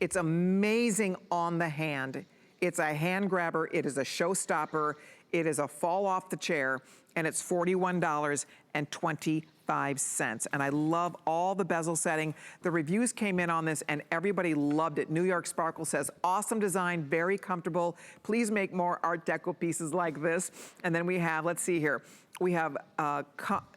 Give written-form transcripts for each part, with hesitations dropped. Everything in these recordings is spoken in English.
It's amazing on the hand. It's a hand grabber, it is a showstopper, it is a fall off the chair, and it's $41.25. And I love all the bezel setting. The reviews came in on this and everybody loved it. New York Sparkle says, awesome design, very comfortable. Please make more Art Deco pieces like this. And then we have, let's see here, we have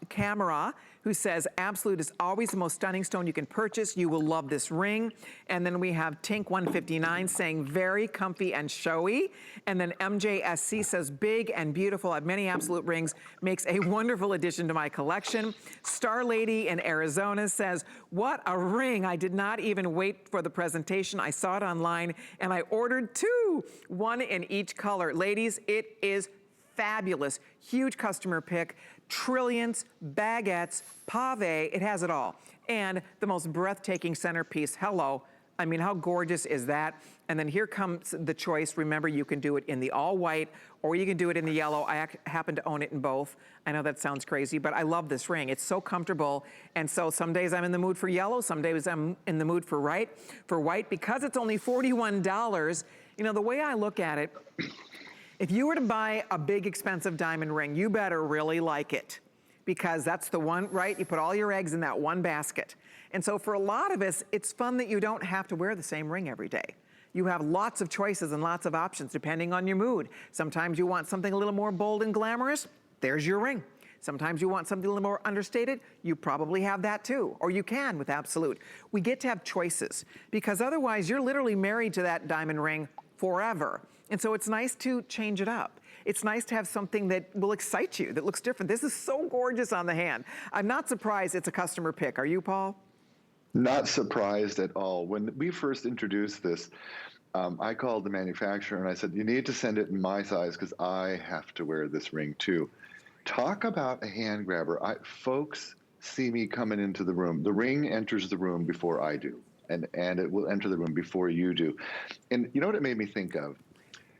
Camera, who says, Absolute is always the most stunning stone you can purchase. You will love this ring. And then we have Tink 159 saying, very comfy and showy. And then MJSC says, big and beautiful. I have many Absolute rings. Makes a wonderful addition to my collection. Star Lady in Arizona says, what a ring. I did not even wait for the presentation. I saw it online and I ordered two, one in each color. Ladies, it is fabulous. Huge customer pick. Trillions, baguettes, pave, it has it all. And the most breathtaking centerpiece, hello. I mean, how gorgeous is that? And then here comes the choice. Remember, you can do it in the all white or you can do it in the yellow. I happen to own it in both. I know that sounds crazy, but I love this ring. It's so comfortable. And so some days I'm in the mood for yellow, some days I'm in the mood for white. Because it's only $41, you know, the way I look at it, if you were to buy a big expensive diamond ring, you better really like it because that's the one, right? You put all your eggs in that one basket. And so for a lot of us, it's fun that you don't have to wear the same ring every day. You have lots of choices and lots of options depending on your mood. Sometimes you want something a little more bold and glamorous, there's your ring. Sometimes you want something a little more understated, you probably have that too, or you can with Absolute. We get to have choices because otherwise you're literally married to that diamond ring forever. And so it's nice to change it up. It's nice to have something that will excite you, that looks different. This is so gorgeous on the hand. I'm not surprised it's a customer pick. Are you, Paul? Not surprised at all. When we first introduced this, I called the manufacturer and I said, you need to send it in my size because I have to wear this ring too. Talk about a hand grabber. Folks see me coming into the room. The ring enters the room before I do, and it will enter the room before you do. And you know what it made me think of?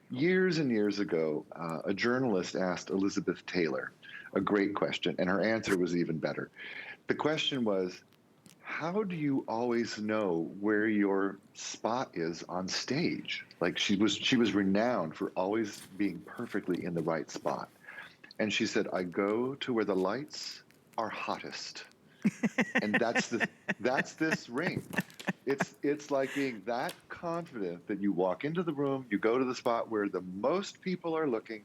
Years and years ago, a journalist asked Elizabeth Taylor a great question, and her answer was even better. The question was, how do you always know where your spot is on stage? Like she was renowned for always being perfectly in the right spot. And she said, I go to where the lights are hottest. And that's this ring. It's like being that confident that you walk into the room, you go to the spot where the most people are looking,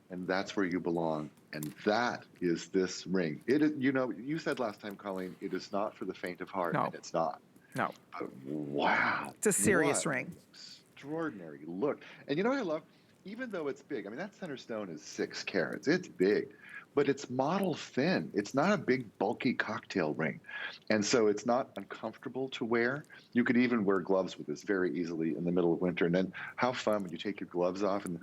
and that's where you belong. And that is this ring. It is, you know, you said last time, Colleen, it is not for the faint of heart, No. and it's not. No. But wow. It's a serious ring. Extraordinary look. And you know what I love? Even though it's big, I mean, that center stone is 6 carats. It's big. But it's model thin. It's not a big, bulky cocktail ring. And so it's not uncomfortable to wear. You could even wear gloves with this very easily in the middle of winter. And then how fun when you take your gloves off and,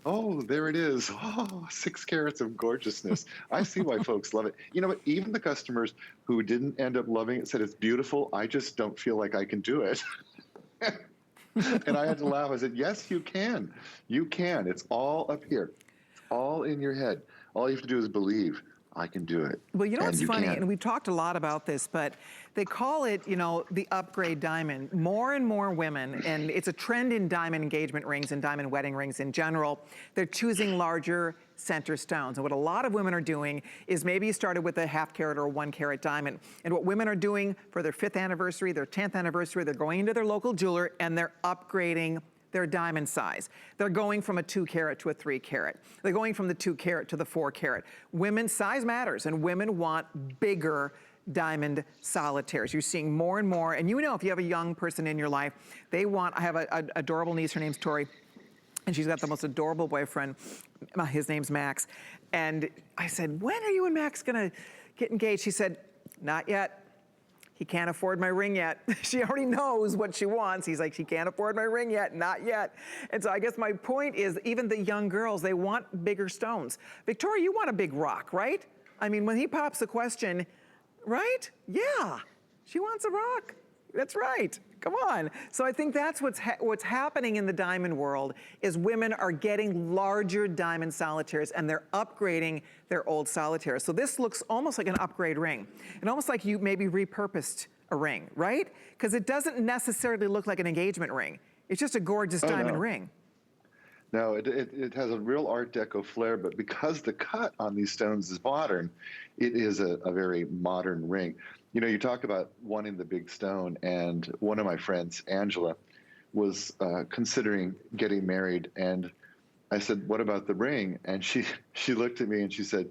oh, there it is. Oh, 6 carats of gorgeousness. I see why folks love it. You know what? Even the customers who didn't end up loving it said it's beautiful. I just don't feel like I can do it. And I had to laugh. I said, yes, you can. You can. It's all up here. It's all in your head. All you have to do is believe, I can do it. Well, you know what's funny, and we've talked a lot about this, but they call it, you know, the upgrade diamond. More and more women, and it's a trend in diamond engagement rings and diamond wedding rings in general, they're choosing larger center stones. And what a lot of women are doing is maybe you started with a 1/2 carat or 1 carat diamond. And what women are doing for their 5th anniversary, their 10th anniversary, they're going into their local jeweler and they're upgrading their diamond size. They're going from a 2 carat to a 3 carat. They're going from the 2 carat to the 4 carat. Women's size matters, and women want bigger diamond solitaires. You're seeing more and more, and you know if you have a young person in your life, they want, I have an adorable niece, her name's Tori, and she's got the most adorable boyfriend. His name's Max. And I said, when are you and Max gonna get engaged? She said, not yet. He can't afford my ring yet. She already knows what she wants. He's like, she can't afford my ring yet, not yet. And so I guess my point is, even the young girls, they want bigger stones. Victoria, you want a big rock, right? I mean, when he pops the question, right? Yeah, she wants a rock. That's right. Come on. So I think that's what's happening in the diamond world is women are getting larger diamond solitaires and they're upgrading their old solitaires. So this looks almost like an upgrade ring. And almost like you maybe repurposed a ring, right? Because it doesn't necessarily look like an engagement ring. It's just a gorgeous diamond ring. No, it has a real Art Deco flair, but because the cut on these stones is modern, it is a very modern ring. You know, you talk about wanting the big stone, and one of my friends, Angela, was considering getting married, and I said, "What about the ring?" And she looked at me and she said,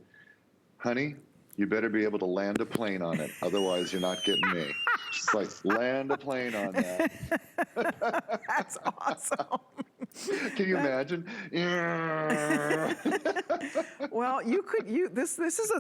"Honey, you better be able to land a plane on it, otherwise you're not getting me." She's like, "Land a plane on that." That's awesome. Can you imagine? Well,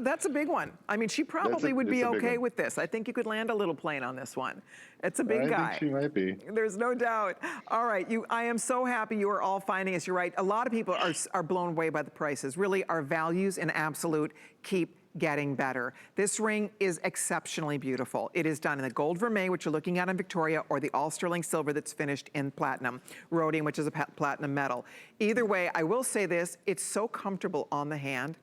that's a big one. I mean, she probably would be okay with this. I think you could land a little plane on this one. It's a big guy. I think she might be. There's no doubt. All right, I am so happy you are all finding us. You're right. A lot of people are blown away by the prices. Really, our values in Absolute keep getting better. This ring is exceptionally beautiful. It is done in the gold vermeil, which you're looking at in Victoria, or the all sterling silver that's finished in platinum, rhodium, which is a platinum metal. Either way, I will say this, it's so comfortable on the hand.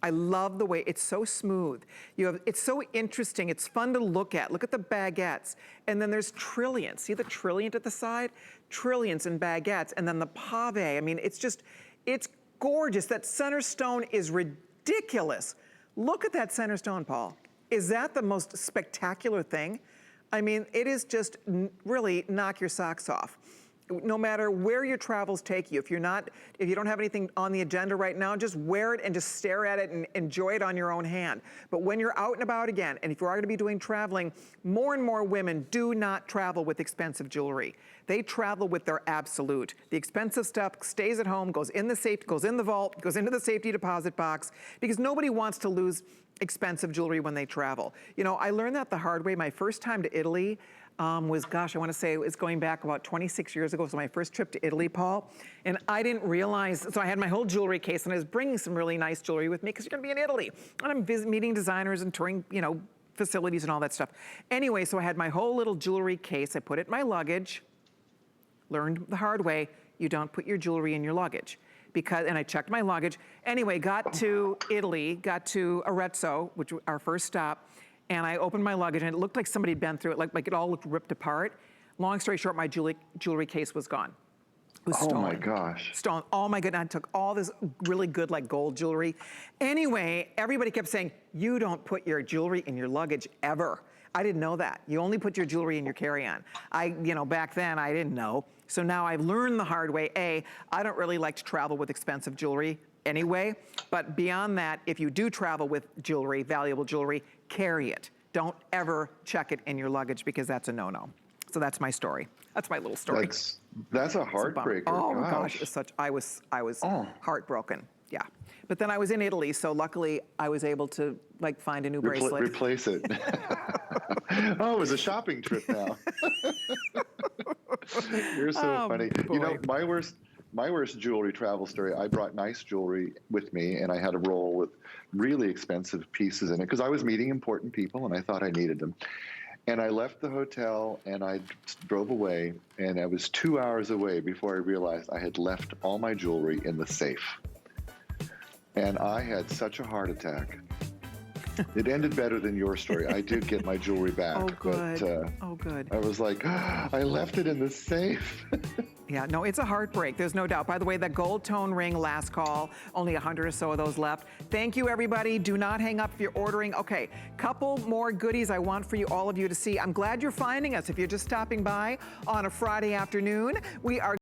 I love the way it's so smooth. It's so interesting. It's fun to look at. Look at the baguettes. And then there's trillions. See the trillion at the side? Trillions in baguettes. And then the pave. I mean, it's gorgeous. That center stone is ridiculous. Look at that center stone, Paul. Is that the most spectacular thing? I mean, it is just really knock your socks off. No matter where your travels take you, if you don't have anything on the agenda right now, just wear it and just stare at it and enjoy it on your own hand. But when you're out and about again, and if you are gonna be doing traveling, more and more women do not travel with expensive jewelry. They travel with their Absolute. The expensive stuff stays at home, goes in the safe, goes in the vault, goes into the safety deposit box, because nobody wants to lose expensive jewelry when they travel. You know, I learned that the hard way. My first time to Italy, was, gosh, I want to say it was going back about 26 years ago. It was my first trip to Italy, Paul. And I didn't realize, so I had my whole jewelry case and I was bringing some really nice jewelry with me because you're going to be in Italy. And I'm meeting designers and touring, you know, facilities and all that stuff. Anyway, so I had my whole little jewelry case. I put it in my luggage. Learned the hard way, you don't put your jewelry in your luggage. And I checked my luggage. Anyway, got to Italy, got to Arezzo, which was our first stop. And I opened my luggage and it looked like somebody had been through it, like it all looked ripped apart. Long story short, my jewelry case was gone. It was stolen. Oh my gosh. Stolen. Oh my goodness, I took all this really good like gold jewelry. Anyway, everybody kept saying, you don't put your jewelry in your luggage ever. I didn't know that. You only put your jewelry in your carry-on. Back then I didn't know. So now I've learned the hard way. I don't really like to travel with expensive jewelry anyway, but beyond that, if you do travel with jewelry, valuable jewelry, carry it. Don't ever check it in your luggage because that's a no-no. So that's my story. That's my little story. That's a heartbreaker. Oh my gosh, it was I was heartbroken. Yeah. But then I was in Italy, so luckily I was able to like find a new bracelet. Replace it. Oh, it was a shopping trip now. You're so funny. Boy. You know, my worst jewelry travel story, I brought nice jewelry with me and I had a roll with really expensive pieces in it because I was meeting important people and I thought I needed them. And I left the hotel and I drove away and I was 2 hours away before I realized I had left all my jewelry in the safe. And I had such a heart attack. It ended better than your story. I did get my jewelry back. Oh, good. But, good. I was like, I left it in the safe. Yeah, no, it's a heartbreak. There's no doubt. By the way, that gold tone ring, last call, only 100 or so of those left. Thank you, everybody. Do not hang up if you're ordering. Okay, couple more goodies I want for all of you to see. I'm glad you're finding us. If you're just stopping by on a Friday afternoon, we are